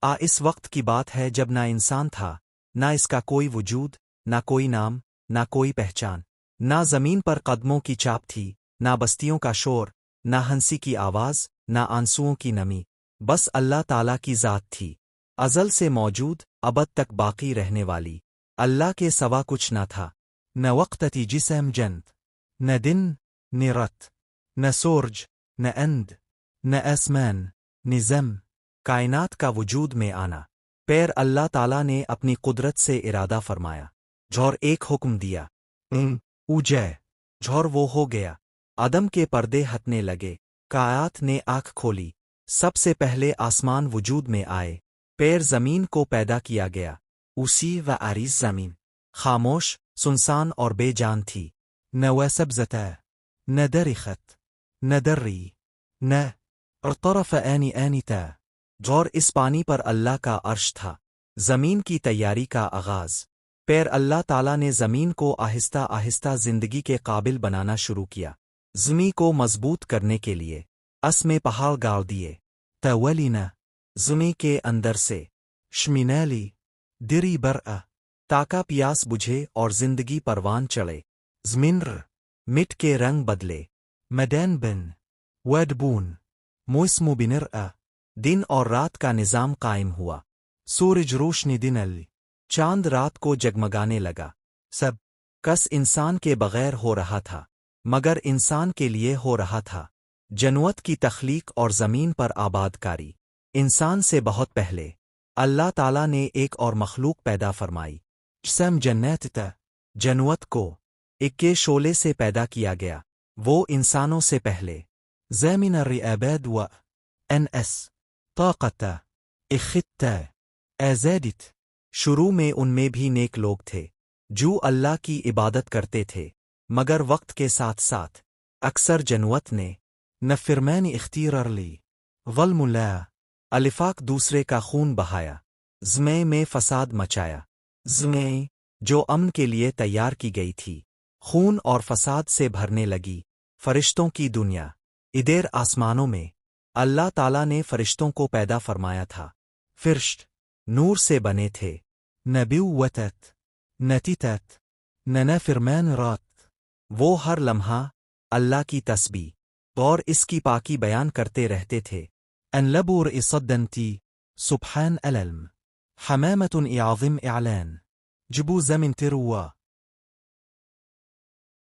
اس وقت کی بات ہے جب نہ انسان تھا، نہ اس کا کوئی وجود، نہ کوئی نام، نہ کوئی پہچان، نہ زمین پر قدموں کی چاپ تھی، نہ بستیوں کا شور، نہ ہنسی کی آواز، نہ آنسوؤں کی نمی، بس اللہ تعالیٰ کی ذات تھی، ازل سے موجود، ابد تک باقی رہنے والی۔ اللہ کے سوا کچھ نہ تھا، نہ وقت تھی جسم جنت، نہ دن، نہ رات، نہ سورج، نہ اند، نہ آسمان، نہ زم، کائنات کا وجود میں آنا پیر اللہ تعالیٰ نے اپنی قدرت سے ارادہ فرمایا، جھور ایک حکم دیا، اوجے، جھور وہ ہو گیا، آدم کے پردے ہٹنے لگے، کائنات نے آنکھ کھولی، سب سے پہلے آسمان وجود میں آئے، پیر زمین کو پیدا کیا گیا، اسی و عریض زمین خاموش، سنسان اور بے جان تھی، نہ وہ سبزتا، نہ درخت، نہ دری، نہ طرف آنی تا، جھور اس پانی پر اللہ کا عرش تھا، زمین کی تیاری کا آغاز، پیر اللہ تعالیٰ نے زمین کو آہستہ آہستہ زندگی کے قابل بنانا شروع کیا، زمین کو مضبوط کرنے کے لیے اس میں پہاڑ گاڑ دیے، تولینا، زمین کے اندر سے، شمینالی، دری برآ، تاکہ پیاس بجھے اور زندگی پروان چڑھے، زمین مٹ کے رنگ بدلے، میدان بن، وڈبون، موسم بنرآ، دن اور رات کا نظام قائم ہوا، سورج روشنی دن علی، چاند رات کو جگمگانے لگا، سب کس انسان کے بغیر ہو رہا تھا، مگر انسان کے لیے ہو رہا تھا، جنت کی تخلیق اور زمین پر آباد کاری، انسان سے بہت پہلے اللہ تعالیٰ نے ایک اور مخلوق پیدا فرمائی، جسم جنت تا، جنت کو ایک کے شعلے سے پیدا کیا گیا، وہ انسانوں سے پہلے زمین الرعباد و انس طاقت اختا ازادت، شروع میں ان میں بھی نیک لوگ تھے جو اللہ کی عبادت کرتے تھے، مگر وقت کے ساتھ ساتھ اکثر جنت نے نفرمان اختیار لی، ظلم اللہ، الفاق دوسرے کا خون بہایا، زمین میں فساد مچایا، زمین جو امن کے لیے تیار کی گئی تھی خون اور فساد سے بھرنے لگی، فرشتوں کی دنیا، ادھر آسمانوں میں اللہ تعالیٰ نے فرشتوں کو پیدا فرمایا تھا، فرشت نور سے بنے تھے، نبوتت، نتیتت، نفرمان رات، وہ ہر لمحہ اللہ کی تسبیح اور اس کی پاکی بیان کرتے رہتے تھے، ان لبور اصدنتی، سبحان العلم، حمامت اعظم اعلان، جبو زمن تروا